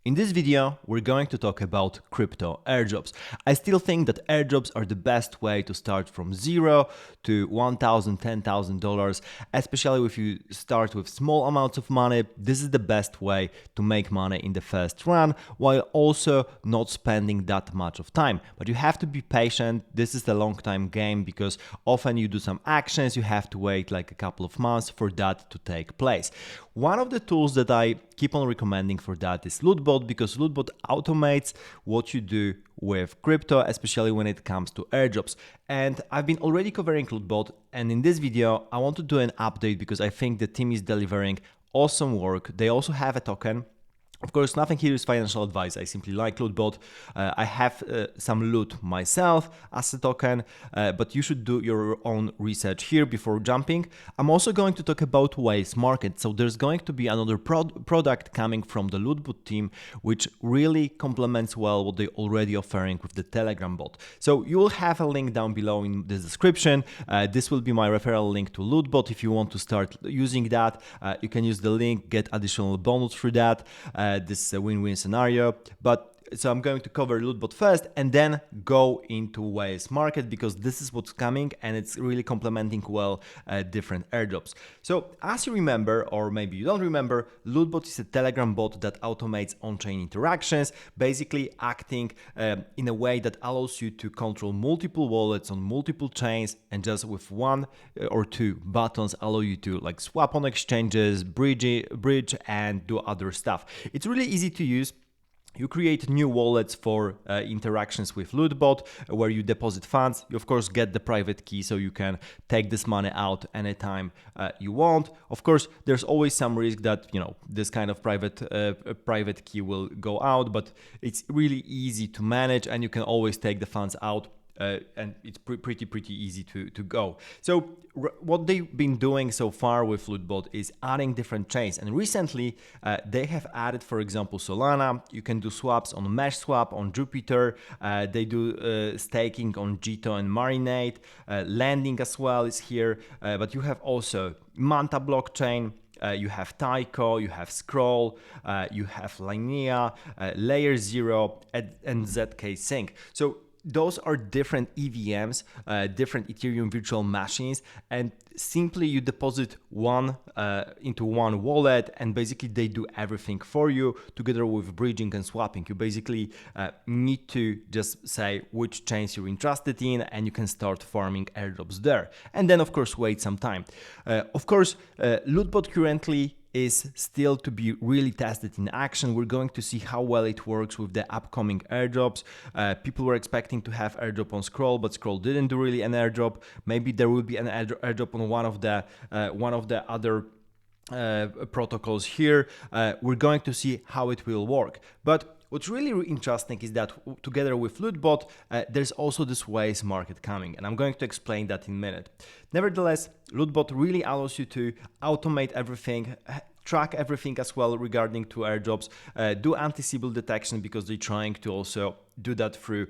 In this video, we're going to talk about crypto airdrops. I still think that airdrops are the best way to start from $0 to $1,000, $10,000, especially if you start with small amounts of money. This is the best way to make money in the first run while also not spending that much of time. But you have to be patient. This is a long time game because often you do some actions, you have to wait like a couple of months for that to take place. One of the tools that I keep on recommending for that is LootBot, because LootBot automates what you do with crypto, especially when it comes to airdrops. And I've been already covering LootBot, and in this video I want to do an update because I think the team is delivering awesome work. They also have a token. Of course, nothing here is financial advice. I simply like LootBot. I have some loot myself as a token, but you should do your own research here before jumping. I'm also going to talk about Whales Market. So there's going to be another product coming from the LootBot team, which really complements well what they're already offering with the Telegram bot. So you will have a link down below in the description. This will be my referral link to LootBot. If you want to start using that, you can use the link, get additional bonus through that. This is a win-win scenario, but so I'm going to cover LootBot first and then go into Whales Market because this is what's coming and it's really complementing well different airdrops. So as you remember, or maybe you don't remember, LootBot is a Telegram bot that automates on-chain interactions, basically acting in a way that allows you to control multiple wallets on multiple chains, and just with one or two buttons allow you to like swap on exchanges, bridge and do other stuff. It's really easy to use. You create new wallets for interactions with LootBot where you deposit funds. You of course get the private key so you can take this money out anytime you want. Of course, there's always some risk that this kind of private key will go out, but it's really easy to manage and you can always take the funds out. And it's pretty easy to go. So what they've been doing so far with LootBot is adding different chains, and recently they have added, for example, Solana. You can do swaps on MeshSwap, on Jupiter. They do staking on Jito and Marinate. Lending as well is here, but you have also Manta blockchain. You have Taiko, you have Scroll, you have Linea, LayerZero, and zkSync. So those are different EVMs, different Ethereum virtual machines, and simply you deposit one into one wallet and basically they do everything for you together with bridging and swapping. You basically need to just say which chains you're interested in and you can start farming airdrops there. And then of course wait some time. Of course, LootBot currently is still to be really tested in action. We're going to see how well it works with the upcoming airdrops. People were expecting to have airdrop on Scroll, but Scroll didn't do really an airdrop. Maybe there will be an airdrop on one of the other protocols here. We're going to see how it will work. But what's really interesting is that together with LootBot, there's also this Whales Market coming, and I'm going to explain that in a minute. Nevertheless, LootBot really allows you to automate everything, track everything as well regarding to airdrops, do anti-Sybil detection because they're trying to also do that through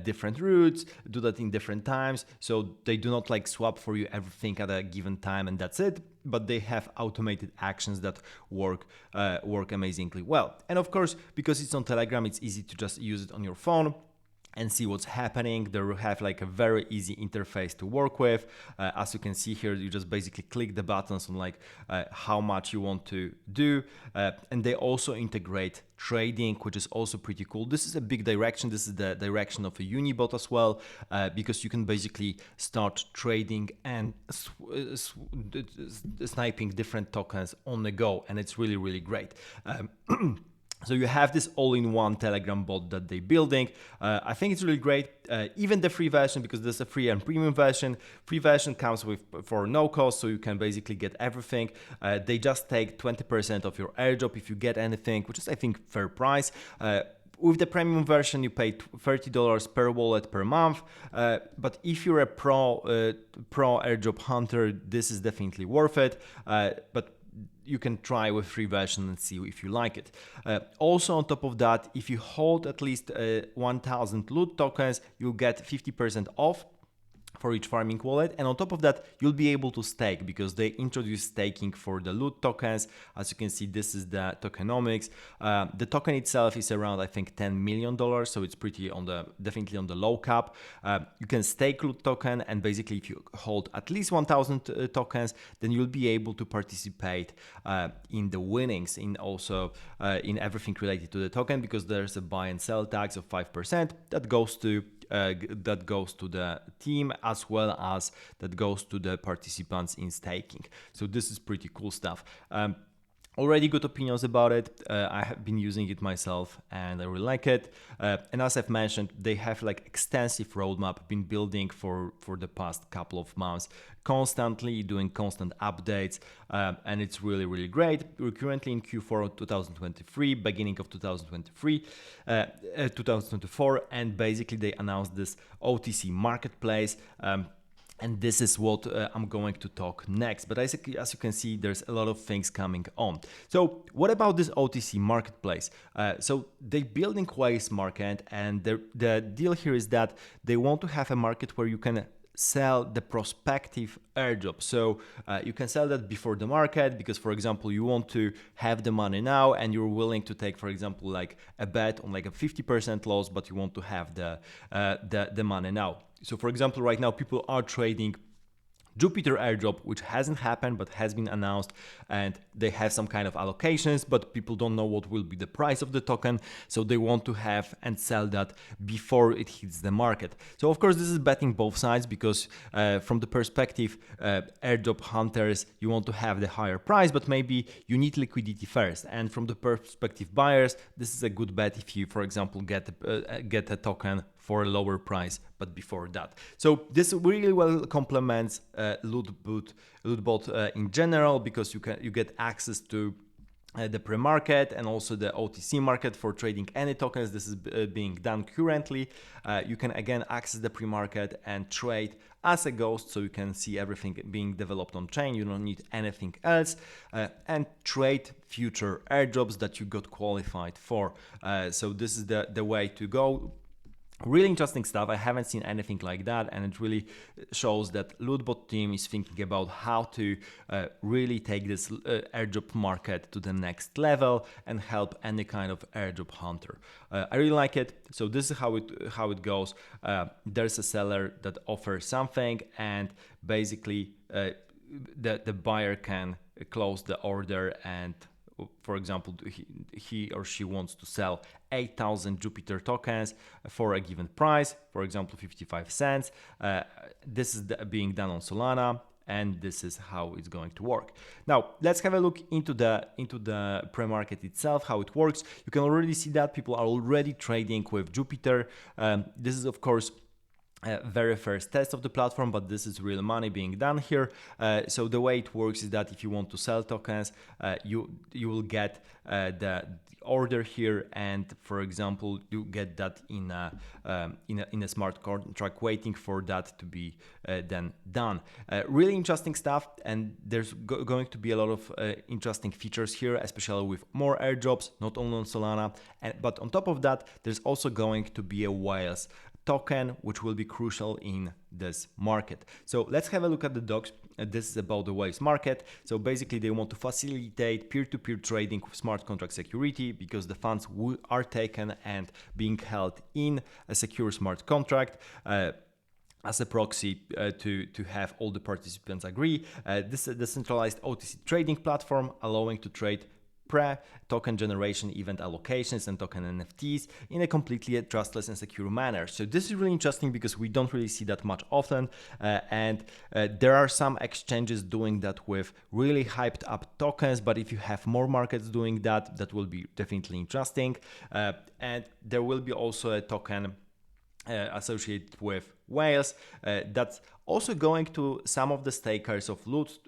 different routes, do that in different times. So they do not like swap for you everything at a given time and that's it, but they have automated actions that work amazingly well. And of course, because it's on Telegram, it's easy to just use it on your phone and see what's happening. They will have like a very easy interface to work with. As you can see here, you just basically click the buttons on like how much you want to do. And they also integrate trading, which is also pretty cool. This is a big direction. This is the direction of a Unibot as well, because you can basically start trading and sniping different tokens on the go. And it's really, really great. So you have this all-in-one Telegram bot that they're building. I think it's really great. Even the free version, because there's a free and premium version. Free version comes for no cost, so you can basically get everything. They just take 20% of your airdrop if you get anything, which is, I think, fair price. With the premium version, you pay $30 per wallet per month. But if you're a pro airdrop hunter, this is definitely worth it. But you can try with free version and see if you like it. Also on top of that, if you hold at least 1000 loot tokens, you'll get 50% off for each farming wallet, and on top of that you'll be able to stake because they introduced staking for the loot tokens. As you can see, this is the tokenomics. The token itself is around, I think, $10 million, so it's pretty on the definitely on the low cap. You can stake loot token, and basically if you hold at least 1,000 tokens, then you'll be able to participate in the winnings, in also in everything related to the token, because there's a buy and sell tax of 5% that goes to the team, as well as that goes to the participants in staking. So this is pretty cool stuff. Already good opinions about it. I have been using it myself and I really like it. And as I've mentioned, they have like extensive roadmap been building for the past couple of months, constantly doing constant updates, and it's really, really great. We're currently in Q4 of 2023, beginning of 2024, and basically they announced this OTC marketplace. And this is what I'm going to talk next. But as you can see, there's a lot of things coming on. So what about this OTC marketplace? So they're building Whale's market, and the deal here is that they want to have a market where you can sell the prospective airdrop. So you can sell that before the market because, for example, you want to have the money now and you're willing to take, for example, like a bet on like a 50% loss, but you want to have the money now. So for example, right now people are trading Jupiter airdrop, which hasn't happened but has been announced, and they have some kind of allocations, but people don't know what will be the price of the token, so they want to have and sell that before it hits the market. So of course this is betting both sides, because from the perspective airdrop hunters, you want to have the higher price, but maybe you need liquidity first, and from the perspective buyers, this is a good bet if you, for example, get a token for a lower price, but before that. So this really well complements LootBot in general, because you get access to the pre-market and also the OTC market for trading any tokens. This is being done currently. You can again access the pre-market and trade as a ghost, so you can see everything being developed on chain. You don't need anything else, and trade future airdrops that you got qualified for. So this is the way to go. Really interesting stuff. I haven't seen anything like that, and it really shows that LootBot team is thinking about how to really take this airdrop market to the next level and help any kind of airdrop hunter. I really like it. So this is how it goes. There's a seller that offers something, and basically the buyer can close the order, and for example, he or she wants to sell 8,000 Jupiter tokens for a given price, for example, 55 cents. This is being done on Solana, and this is how it's going to work. Now, let's have a look into the pre-market itself, how it works. You can already see that people are already trading with Jupiter. This is, of course, very first test of the platform, but this is real money being done here. So the way it works is that if you want to sell tokens, you will get the order here, and for example, you get that in a smart contract, waiting for that to be then done. Really interesting stuff, and there's going to be a lot of interesting features here, especially with more airdrops, not only on Solana, but on top of that, there's also going to be a Whales token, which will be crucial in this market. So let's have a look at the docs. This is about the Whales market. So basically they want to facilitate peer-to-peer trading with smart contract security, because the funds are taken and being held in a secure smart contract. As a proxy to have all the participants agree. This is a decentralized OTC trading platform allowing to trade token generation, event allocations, and token NFTs in a completely trustless and secure manner. So this is really interesting because we don't really see that much often, and there are some exchanges doing that with really hyped up tokens, but if you have more markets doing that, that will be definitely interesting. And there will be also a token associated with Whales that's also going to some of the stakers of loot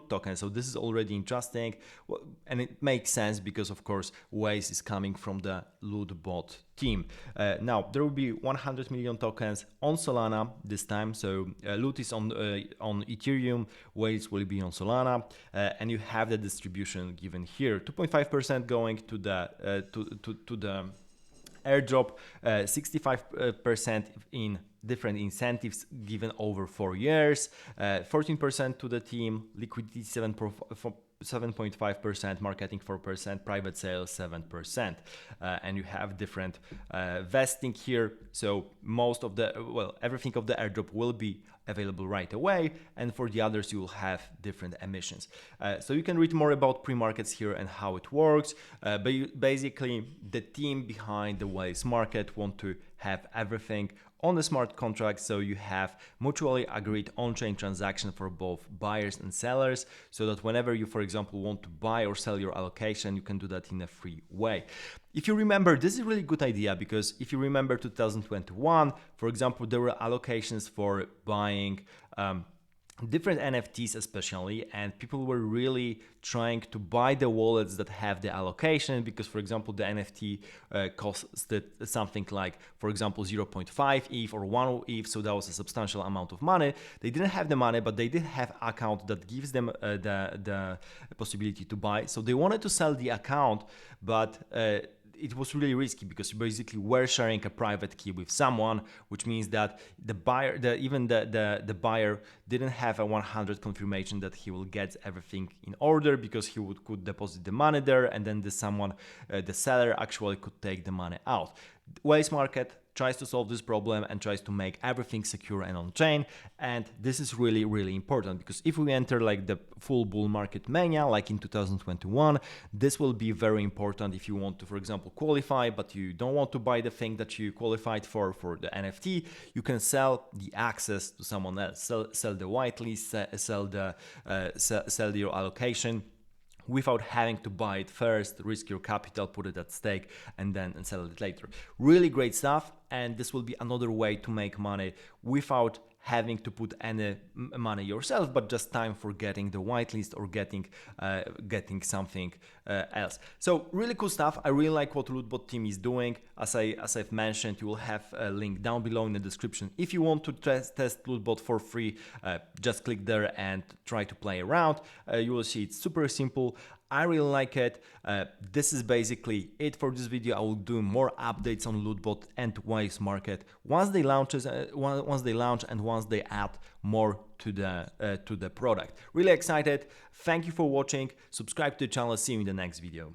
tokens. So this is already interesting, and it makes sense because of course Whales is coming from the LootBot team. Now there will be 100 million tokens on Solana this time. So Loot is on Ethereum, Whales will be on Solana, and you have the distribution given here. 2.5% going to the airdrop, 65% in different incentives given over 4 years, 14% to the team, liquidity 7.5%, marketing 4%, private sales 7%, and you have different vesting here. So most of the, well, everything of the airdrop will be available right away, and for the others you will have different emissions. So you can read more about pre-markets here and how it works, but basically the team behind the Whales market want to have everything on the smart contract, so you have mutually agreed on-chain transaction for both buyers and sellers, so that whenever you, for example, want to buy or sell your allocation, you can do that in a free way. If you remember, this is a really good idea, because if you remember 2021, for example, there were allocations for buying different NFTs especially, and people were really trying to buy the wallets that have the allocation, because for example the NFT costed something like, for example, 0.5 ETH or 1 ETH, so that was a substantial amount of money. They didn't have the money, but they did have an account that gives them the possibility to buy, so they wanted to sell the account, but it was really risky, because you basically were sharing a private key with someone, which means that the buyer, the buyer didn't have a 100 confirmation that he will get everything in order, because he could deposit the money there, and then the seller actually could take the money out. Whales market tries to solve this problem and tries to make everything secure and on-chain, and this is really, really important, because if we enter like the full bull market mania like in 2021, this will be very important if you want to, for example, qualify, but you don't want to buy the thing that you qualified for the NFT. You can sell the access to someone else, sell the whitelist, sell your allocation, without having to buy it first, risk your capital, put it at stake, and then sell it later. Really great stuff, and this will be another way to make money without having to put any money yourself, but just time for getting the whitelist or getting something else. So really cool stuff. I really like what LootBot team is doing. As I've mentioned, you will have a link down below in the description. If you want to test LootBot for free, just click there and try to play around. You will see it's super simple. I really like it. This is basically it for this video. I will do more updates on LootBot and Whales market once they launch and once they add more to the product. Really excited. Thank you for watching. Subscribe to the channel. See you in the next video.